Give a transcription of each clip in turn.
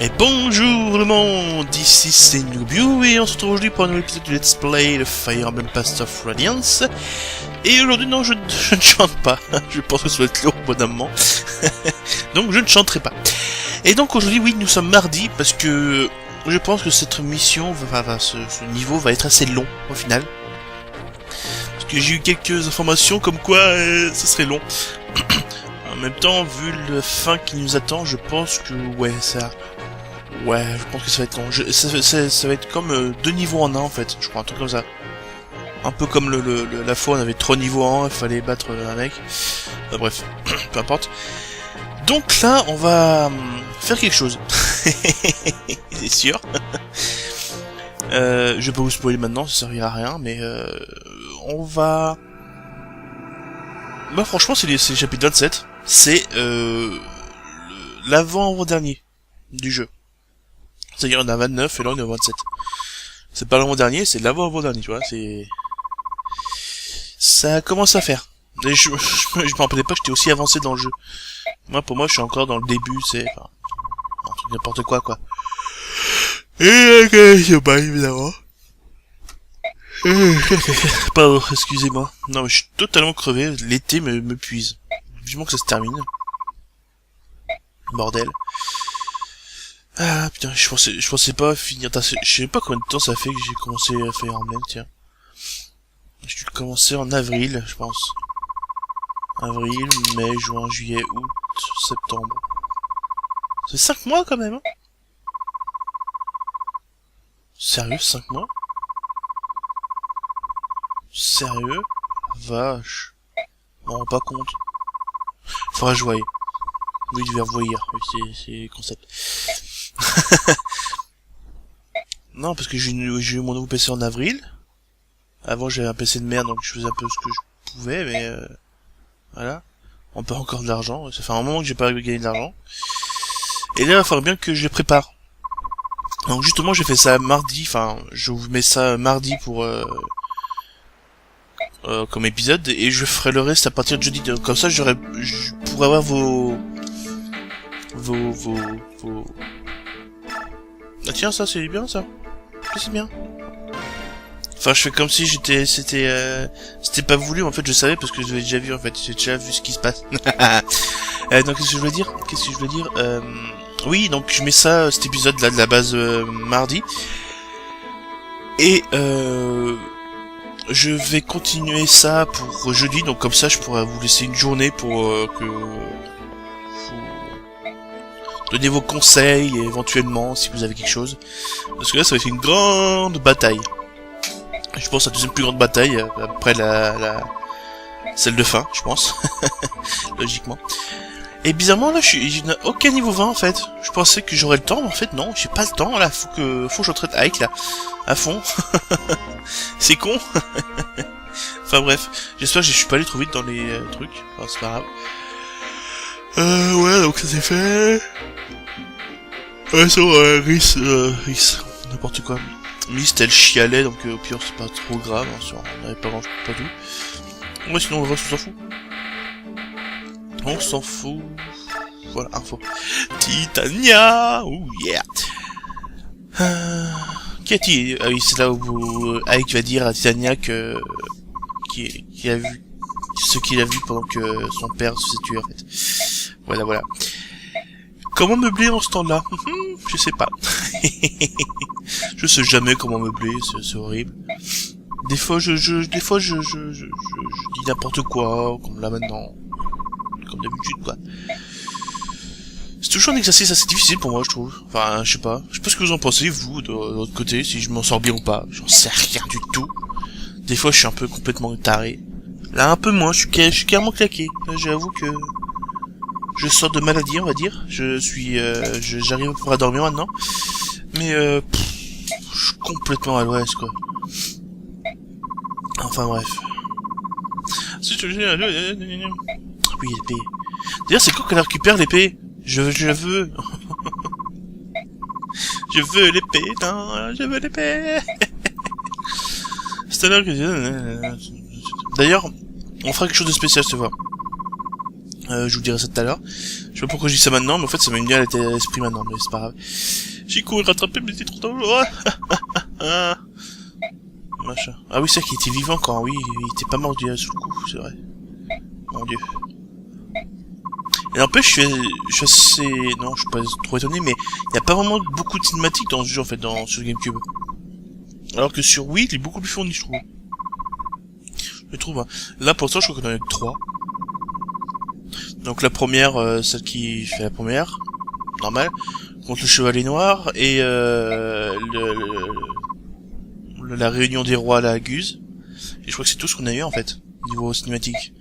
Et bonjour le monde, ici c'est Noobiu et on se retrouve aujourd'hui pour un nouvel épisode du Let's Play de Fire Emblem Path of Radiance. Et aujourd'hui non, je ne chante pas, je pense que ça va être lourd au bout d'un moment, donc je ne chanterai pas. Et donc aujourd'hui oui, nous sommes mardi parce que je pense que cette mission, ce niveau va être assez long au final. Parce que j'ai eu quelques informations comme quoi ce serait long. En même temps, vu le fin qui nous attend, je pense que je pense que ça va être long. Ça va être comme 2 niveaux en 1 en fait, je crois, un truc comme ça. Un peu comme la fois on avait 3 niveaux en 1, il fallait battre un mec. Bref, peu importe. Donc là, on va faire quelque chose. C'est sûr. Je vais pas vous spoiler maintenant, ça servira à rien, mais on va... Bah franchement, c'est le chapitre 27. C'est l'avant-dernier du jeu. C'est-à-dire on a 29 et là on est à 27. C'est pas l'avant-dernier, c'est l'avant-dernier, tu vois, c'est... Ça commence à faire. Et je me rappelais pas que j'étais aussi avancé dans le jeu. Pour moi, je suis encore dans le début, c'est... Enfin, un truc n'importe quoi. Et je pas évidemment. Pardon, excusez-moi. Non, mais je suis totalement crevé, l'été me puise. Vivement que ça se termine. Bordel. Ah putain, je pensais pas finir. Je sais pas combien de temps ça fait que j'ai commencé à Fire Emblem, tiens. J'ai dû commencer en avril, je pense. Avril, mai, juin, juillet, août, septembre. C'est 5 mois quand même, hein. Sérieux, 5 mois? Sérieux? Vache. Je m'en rends pas compte. Faudra jouer. Oui, du verbe voyir. Oui, c'est le concept. Non, parce que j'ai eu mon nouveau PC en avril. Avant, j'avais un PC de merde, donc je faisais un peu ce que je pouvais, mais voilà. On perd encore de l'argent. Ça fait un moment que j'ai pas gagné de l'argent. Et là, il va falloir bien que je les prépare. Donc justement, j'ai fait ça mardi. Enfin, je vous mets ça mardi pour... comme épisode, et je ferai le reste à partir de jeudi. Comme ça, je pourrais avoir vos... Ah tiens, ça c'est bien, ça. C'est bien. Enfin, je fais comme si c'était pas voulu, en fait, je savais parce que j'avais déjà vu, en fait, j'ai déjà vu ce qui se passe. Donc, qu'est-ce que je voulais dire? Oui, donc je mets ça, cet épisode là de la base mardi. Et je vais continuer ça pour jeudi, donc comme ça je pourrais vous laisser une journée pour que vous donnez vos conseils et éventuellement si vous avez quelque chose. Parce que là ça va être une grande bataille. Je pense à la deuxième plus grande bataille après celle de fin, je pense. Logiquement. Et bizarrement là je n'ai aucun niveau 20 en fait. Je pensais que j'aurais le temps, mais en fait non, j'ai pas le temps là, faut que je traite Ike là à fond. C'est con. Enfin bref, j'espère que je suis pas allé trop vite dans les trucs. Enfin, c'est pas grave. Ouais, donc ça c'est fait. Ouais, sur Rhys, n'importe quoi. Mist, elle chialait, donc au pire c'est pas trop grave, hein, on n'avait pas tout. Ouais, sinon le reste on s'en fout. On s'en fout. Voilà, info. Titania, oh yeah. Cathy, ah oui, c'est là où Ike va dire à Titania que qu'il a vu ce qu'il a vu pendant que son père se s'est tué en fait. Voilà. Comment meubler en ce temps-là? Je sais pas. Je sais jamais comment meubler, c'est horrible. Des fois je dis n'importe quoi, comme là maintenant. Comme d'habitude quoi. C'est toujours un exercice assez difficile pour moi je trouve. Enfin je sais pas ce que vous en pensez vous de votre côté, si je m'en sors bien ou pas. J'en sais rien du tout. Des fois je suis un peu complètement taré. Là un peu moins, je suis carrément claqué. Là j'avoue que je sors de maladie on va dire. J'arrive à pouvoir dormir maintenant. Mais je suis complètement à l'ouest quoi. Enfin bref. Oui, l'épée. D'ailleurs, c'est quand qu'elle récupère l'épée? Je veux. Je veux l'épée, non, je veux l'épée. C'est à l'heure que... D'ailleurs, on fera quelque chose de spécial cette fois. Je vous dirai ça tout à l'heure. Je sais pas pourquoi je dis ça maintenant, mais en fait ça m'a mis à l'esprit maintenant, mais c'est pas grave. J'ai couru rattraper, mais c'était trop tard. Machin. Ah oui, c'est vrai qu'il était vivant quand, oui, il était pas mort sous le coup, c'est vrai. Mon dieu. Et n'empêche, je suis assez... Non, je suis pas trop étonné, mais il y a pas vraiment beaucoup de cinématiques dans ce jeu, en fait, sur GameCube. Alors que sur Wii, il est beaucoup plus fourni, je trouve. Je trouve, hein. Là, pour l'instant, je crois qu'on en a que 3. Donc la première, celle qui fait la première, normal, contre le Chevalier Noir, et la réunion des rois à la Guse. Et je crois que c'est tout ce qu'on a eu en fait, niveau cinématique.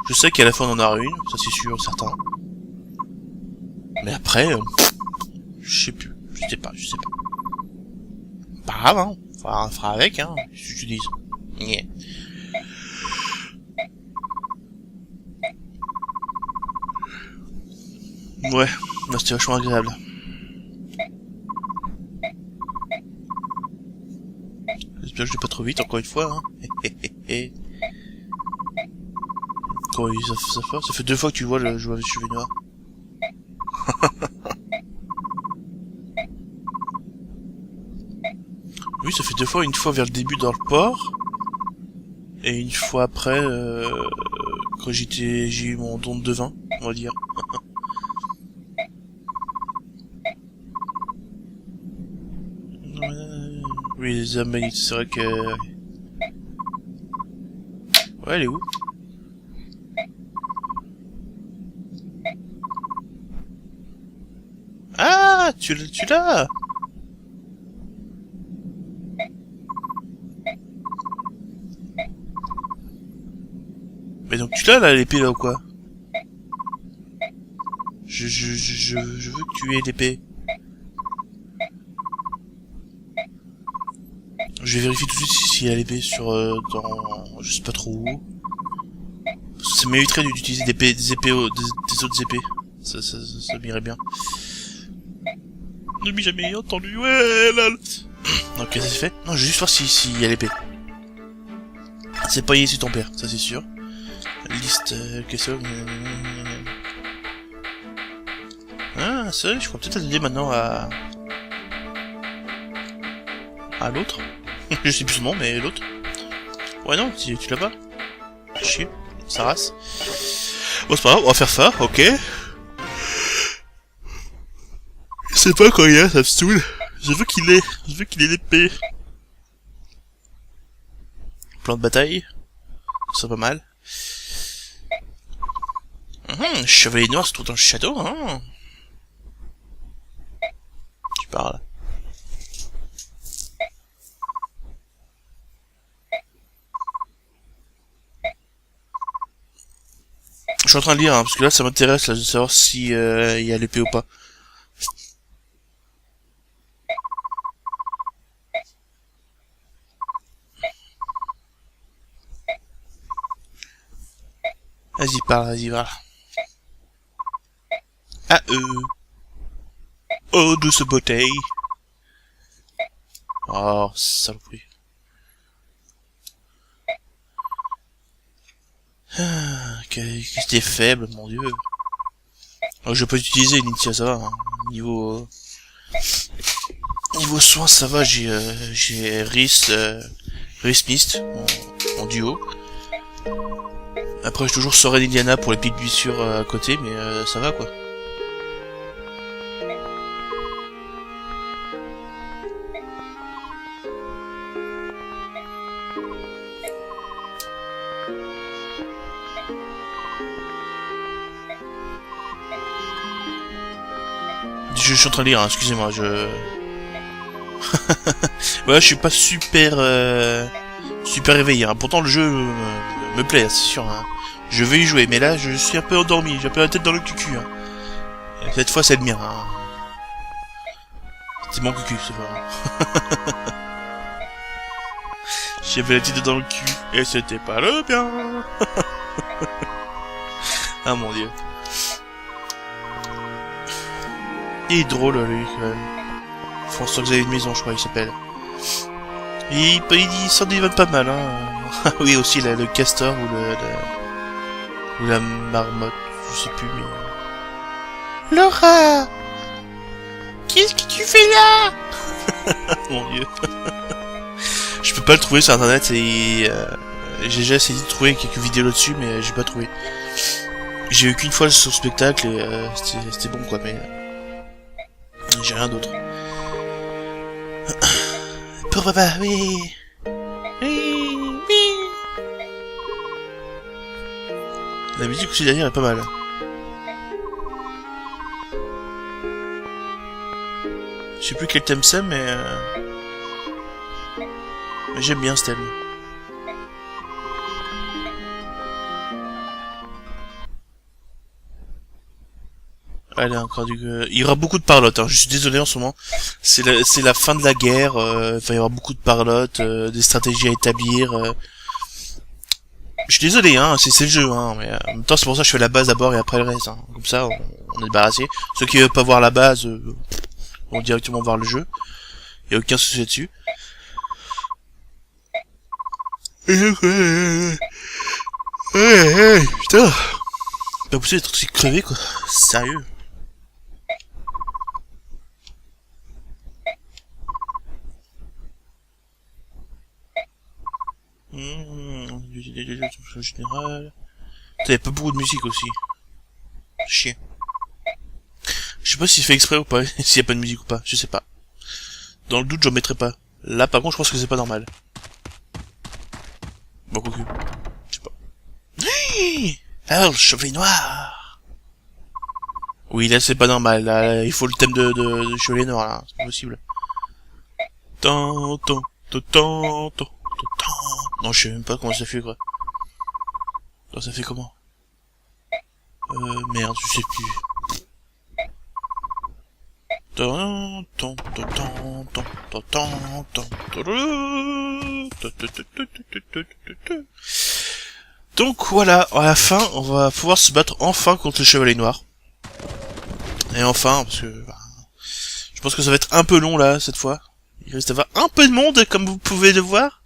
Je sais qu'à la fin on en aura une, ça c'est sûr, certain. Mais après, je sais plus, je sais pas. Pas grave, hein, on fera avec, hein, si tu dis. Yeah. Ouais, là c'était vachement agréable. J'espère que je vais pas trop vite encore une fois, hein. Quand ça fait 2 fois que tu vois le joueur avec cheveux noirs. Oui, ça fait 2 fois, une fois vers le début dans le port, et une fois après, quand j'ai eu mon don de vin, on va dire. Oui, les Amanites, c'est vrai que... Ouais, elle est où? Ah, tu l'as. Mais donc tu l'as là, l'épée là ou quoi? Je veux que tu aies l'épée. Je vais vérifier tout de suite s'il y a l'épée sur dans je sais pas trop où. Parce que ça m'éviterait d'utiliser des épées des autres épées. Ça m'irait bien. Ne m'ai jamais entendu, ouais lol. Ok, ça c'est fait. Non, je vais juste voir s'il y a l'épée. C'est pas ici ton père, ça c'est sûr. Liste, question. Ah, c'est vrai, je crois peut-être l'aider maintenant à l'autre. Je sais plus son nom, mais l'autre. Ouais, non, tu l'as pas. Chier, ça race. Bon, c'est pas grave, on va faire ça, ok. Je sais pas quand il est, ça me saoule. Je veux qu'il ait l'épée. Plan de bataille. Ça pas mal. Chevalier noir se trouve dans le château, hein. Tu parles. Je suis en train de lire, hein, parce que là ça m'intéresse là, de savoir si y a l'épée ou pas. Vas-y, parle, vas-y, va. Ah, oh, douce bouteille. Oh, saloperie. Ah, qu'est-ce qui est faible, mon dieu. Oh, je peux utiliser Ninja, ça va, hein. Niveau soin, ça va, j'ai Rhys Mist, mon duo. Après, j'ai toujours Soren Iliana pour les petites blessures à côté, mais ça va, quoi. Je suis en train de lire, hein, excusez-moi, ouais, je suis pas super éveillé, hein. Pourtant le jeu me plaît, c'est sûr, hein. Je vais y jouer, mais là je suis un peu endormi, j'ai un peu la tête dans le cucu, hein. Et cette fois c'est le mien, hein. C'est mon cucu, c'est vrai. J'avais la tête dans le cul, et c'était pas le bien. Ah mon dieu. Il est drôle, lui, quand même. François-Xavier de Maison, je crois, il s'appelle. Il s'en dévale pas mal, hein. Oui, aussi, le castor ou la marmotte. Je sais plus, mais... Laura! Qu'est-ce que tu fais là? Mon dieu. Je peux pas le trouver sur internet et... j'ai déjà essayé de trouver quelques vidéos là-dessus, mais j'ai pas trouvé. J'ai eu qu'une fois sur le spectacle et c'était bon quoi, mais... j'ai rien d'autre. Pour papa, oui. Oui, oui. La musique aussi derrière est pas mal. Je sais plus quel thème c'est, mais j'aime bien ce thème. Allez, encore du... il y aura beaucoup de parlotte, hein. Je suis désolé en ce moment. C'est la fin de la guerre, il va y avoir beaucoup de parlotte, des stratégies à établir. Je suis désolé, hein, c'est le jeu, hein, mais en même temps c'est pour ça que je fais la base d'abord et après le reste. Hein. Comme ça, on est débarrassé. Ceux qui veulent pas voir la base, vont directement voir le jeu. Y a aucun souci là-dessus. Putain, pas possible d'être aussi crevé quoi. Sérieux. Général. T'avais pas beaucoup de musique aussi. Chier. Je sais pas s'il fait exprès ou pas, s'il y a pas de musique ou pas, je sais pas. Dans le doute, j'en mettrai pas. Là, par contre, je pense que c'est pas normal. Bon, coucou. Je sais pas. Alors, le chevalier noir. Oui, là, c'est pas normal. Là, il faut le thème de chevalier noir, là. C'est pas possible. Tant. Non, je sais même pas comment ça fait, quoi. Non, ça fait comment? Merde, je sais plus. Donc voilà, à la fin, on va pouvoir se battre enfin contre le chevalier noir. Et enfin, parce que je pense que ça va être un peu long là cette fois. Il risque d'avoir un peu de monde, comme vous pouvez le voir.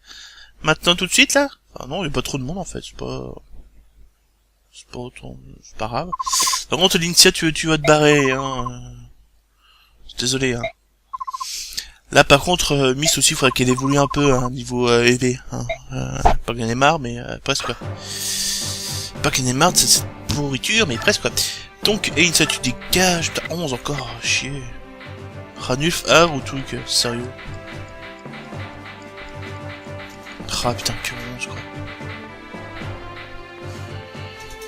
Maintenant tout de suite là. Enfin non, il n'y a pas trop de monde en fait, c'est pas autant, c'est pas grave. Par contre, Lynxia, tu vas te barrer, hein. Désolé, hein. Là, par contre, Miss aussi, il faudrait qu'elle évolue un peu, hein, niveau élevé, hein. Pas qu'elle en ait marre, mais presque, quoi. Pas qu'elle en ait marre de cette pourriture, mais presque, quoi. Donc, Lynxia, tu dégages, t'as 11 encore, chier. Ranulf, ou truc, sérieux. Ah, putain, que 11, quoi.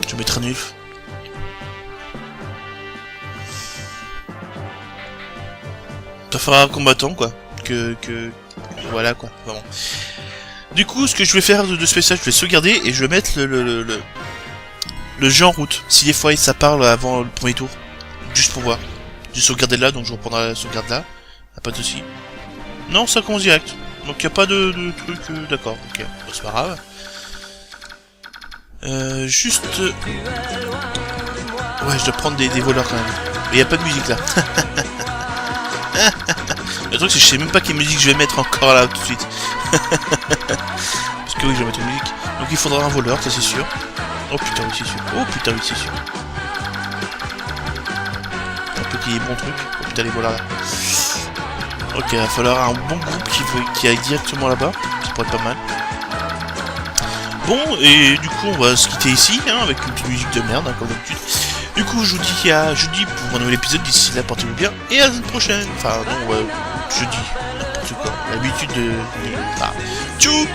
Je vais mettre Ranulf. Ça fera un combattant quoi, voilà quoi, vraiment. Du coup, ce que je vais faire de spécial, je vais sauvegarder et je vais mettre le jeu en route. Si des fois ça parle avant le premier tour, juste pour voir. J'ai sauvegardé là, donc je reprendrai la sauvegarde là. Pas de soucis. Non, ça commence direct. Donc y a pas de truc, d'accord, ok, bon, c'est pas grave. Juste... Ouais, je dois prendre des voleurs quand même. Mais y a pas de musique là. Le truc c'est que je sais même pas quelle musique je vais mettre encore là tout de suite. Parce que oui, je vais mettre une musique. Donc il faudra un voleur, ça c'est sûr. Oh putain oui c'est sûr. Oh putain oui c'est sûr. Un peu qu'il y ait bon truc. Oh putain les voleurs là. Ok, il va falloir un bon groupe qui aille directement là-bas. Ça pourrait être pas mal. Bon, et du coup on va se quitter ici, hein, avec une petite musique de merde, hein, comme d'habitude. Du coup, je vous dis à jeudi pour un nouvel épisode. D'ici là, portez-vous bien. Et à la semaine prochaine. Enfin, non, jeudi. N'importe quoi. L'habitude de... Tchou.